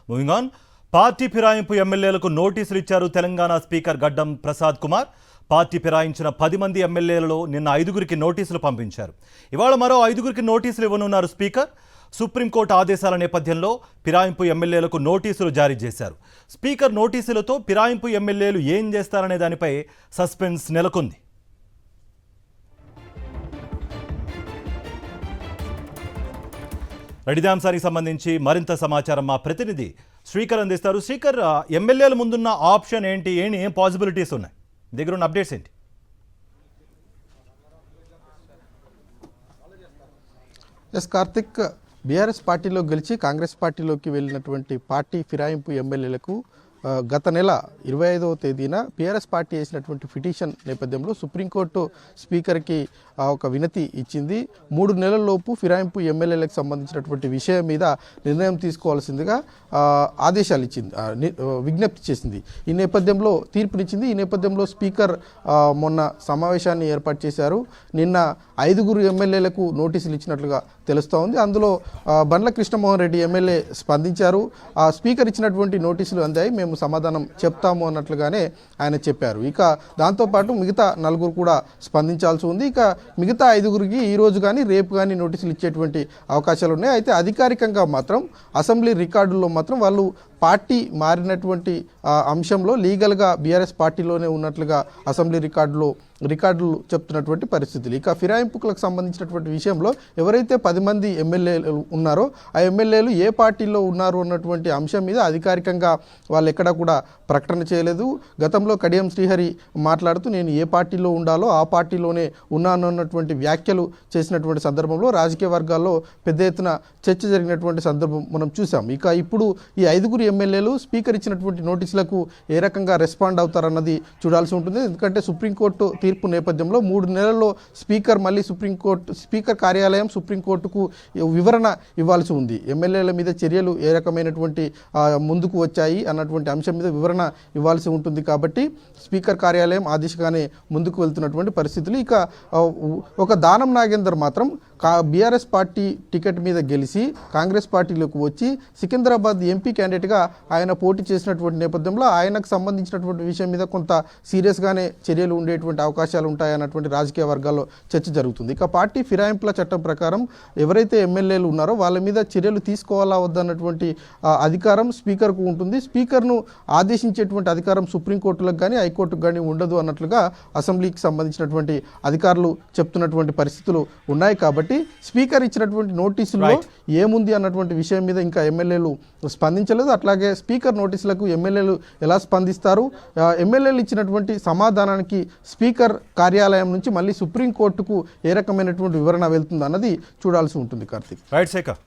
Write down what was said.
Moving on, party ఫిరాయింపు ఎమ్మెల్యేలకు నోటీసులు ఇచ్చారు తెలంగాణ స్పీకర్ గడ్డం ప్రసాద్ కుమార్. పార్టీ ఫిరాయించిన 10 మంది ఎమ్మెల్యేలలో నిన్న 5గురికి నోటీసులు పంపించారు. ఇవాళ మరో 5గురికి నోటీసులు ఇవ్వనున్నారు స్పీకర్. సుప్రీంకోర్టు ఆదేశాల నేపథ్యంలో ఫిరాయింపు ఎమ్మెల్యేలకు నోటీసులు జారీ చేశారు. స్పీకర్ నోటీసులతో ఫిరాయింపు ఎమ్మెల్యేలు ఏం చేస్తారనే దానిపై సస్పెన్స్ నెలకొంది. రెడ్డిదాంశానికి సంబంధించి మరింత సమాచారం మా ప్రతినిధి శ్రీకర్ అందిస్తారు. శ్రీకర్, ఎమ్మెల్యేల ముందున్న ఆప్షన్ ఏంటి, ఏం పాసిబిలిటీస్ ఉన్నాయి, దగ్గర ఉన్న అప్డేట్స్ ఏంటి? ఎస్ కార్తిక్, బీఆర్ఎస్ పార్టీలో గెలిచి కాంగ్రెస్ పార్టీలోకి వెళ్ళినటువంటి పార్టీ ఫిరాయింపు ఎమ్మెల్యేలకు గత నెల 25వ తేదీన బీఆర్ఎస్ పార్టీ వేసినటువంటి పిటిషన్ నేపథ్యంలో సుప్రీంకోర్టు స్పీకర్కి ఒక వినతి ఇచ్చింది. 3 నెలల్లోపు ఫిరాయింపు ఎమ్మెల్యేలకు సంబంధించినటువంటి విషయం మీద నిర్ణయం తీసుకోవాల్సిందిగా ఆదేశాలు ఇచ్చింది, విజ్ఞప్తి చేసింది. ఈ నేపథ్యంలో తీర్పునిచ్చింది. ఈ నేపథ్యంలో స్పీకర్ మొన్న సమావేశాన్ని ఏర్పాటు చేశారు. నిన్న 5గురు ఎమ్మెల్యేలకు నోటీసులు ఇచ్చినట్లుగా తెలుస్తూ ఉంది. అందులో బండ్ల కృష్ణమోహన్ రెడ్డి ఎమ్మెల్యే స్పందించారు. స్పీకర్ ఇచ్చినటువంటి నోటీసులు అందాయి, మేము సమాధానం చెప్తాము అన్నట్లుగానే ఆయన చెప్పారు. ఇక దాంతోపాటు మిగతా 4 కూడా స్పందించాల్సి ఉంది. ఇక మిగతా 5గురికి ఈరోజు కానీ రేపు కానీ నోటీసులు ఇచ్చేటువంటి అవకాశాలు ఉన్నాయి. అయితే అధికారికంగా మాత్రం అసెంబ్లీ రికార్డుల్లో మాత్రం వాళ్ళు పార్టీ మారినటువంటి అంశంలో లీగల్గా బీఆర్ఎస్ పార్టీలోనే ఉన్నట్లుగా అసెంబ్లీ రికార్డులు చెప్తున్నటువంటి పరిస్థితులు. ఇక ఫిరాయింపులకు సంబంధించినటువంటి విషయంలో ఎవరైతే 10 మంది ఎమ్మెల్యేలు ఉన్నారో ఆ ఎమ్మెల్యేలు ఏ పార్టీలో ఉన్నారు అన్నటువంటి అంశం మీద అధికారికంగా వాళ్ళు ఎక్కడా కూడా ప్రకటన చేయలేదు. గతంలో కడియం శ్రీహరి మాట్లాడుతూ నేను ఏ పార్టీలో ఉండాలో ఆ పార్టీలోనే ఉన్నాను అన్నటువంటి వ్యాఖ్యలు చేసినటువంటి సందర్భంలో రాజకీయ వర్గాల్లో పెద్ద ఎత్తున చర్చ జరిగినటువంటి సందర్భం మనం చూసాం. ఇక ఇప్పుడు ఈ 5గురు ఎమ్మెల్యేలు స్పీకర్ ఇచ్చినటువంటి నోటీసులకు ఏ రకంగా రెస్పాండ్ అవుతారన్నది చూడాల్సి ఉంటుంది. ఎందుకంటే సుప్రీంకోర్టు తీర్పు నేపథ్యంలో 3 నెలల్లో స్పీకర్ మళ్ళీ స్పీకర్ కార్యాలయం సుప్రీంకోర్టుకు వివరణ ఇవ్వాల్సి ఉంది. ఎమ్మెల్యేల మీద చర్యలు ఏ రకమైనటువంటి ముందుకు వచ్చాయి అన్నటువంటి అంశం మీద వివరణ ఇవ్వాల్సి ఉంటుంది. కాబట్టి స్పీకర్ కార్యాలయం ఆ దిశగానే ముందుకు వెళ్తున్నటువంటి పరిస్థితులు. ఇక ఒక దానం నాగేందర్ మాత్రం బీఆర్ఎస్ పార్టీ టికెట్ మీద గెలిచి కాంగ్రెస్ పార్టీలోకి వచ్చి సికింద్రాబాద్ ఎంపీ క్యాండిడేట్గా ఆయన పోటీ చేసినటువంటి నేపథ్యంలో ఆయనకు సంబంధించినటువంటి విషయం మీద కొంత సీరియస్గానే చర్యలు ఉండేటువంటి అవకాశాలు ఉంటాయన్నటువంటి రాజకీయ వర్గాల్లో చర్చ జరుగుతుంది. ఇక పార్టీ ఫిరాయింపుల చట్టం ప్రకారం ఎవరైతే ఎమ్మెల్యేలు ఉన్నారో వాళ్ళ మీద చర్యలు తీసుకోవాలా వద్దన్నటువంటి అధికారం స్పీకర్కు ఉంటుంది. స్పీకర్ను ఆదేశించేటువంటి అధికారం సుప్రీంకోర్టులకు కానీ హైకోర్టుకు కానీ ఉండదు అన్నట్లుగా అసెంబ్లీకి సంబంధించినటువంటి అధికారులు చెప్తున్నటువంటి పరిస్థితులు ఉన్నాయి. కాబట్టి స్పీకర్ ఇచ్చినటువంటి నోటీసుల్లో ఏముంది అన్నటువంటి విషయం మీద ఇంకా ఎమ్మెల్యేలు స్పందించలేదు. అట్లాగే స్పీకర్ నోటీసులకు ఎమ్మెల్యేలు ఎలా స్పందిస్తారు, ఎమ్మెల్యేలు ఇచ్చినటువంటి సమాధానానికి స్పీకర్ కార్యాలయం నుంచి మళ్ళీ సుప్రీంకోర్టుకు ఏ రకమైనటువంటి వివరణ వెళ్తుంది అన్నది చూడాల్సి ఉంటుంది. కార్తీక్. రైట్ శేఖర్.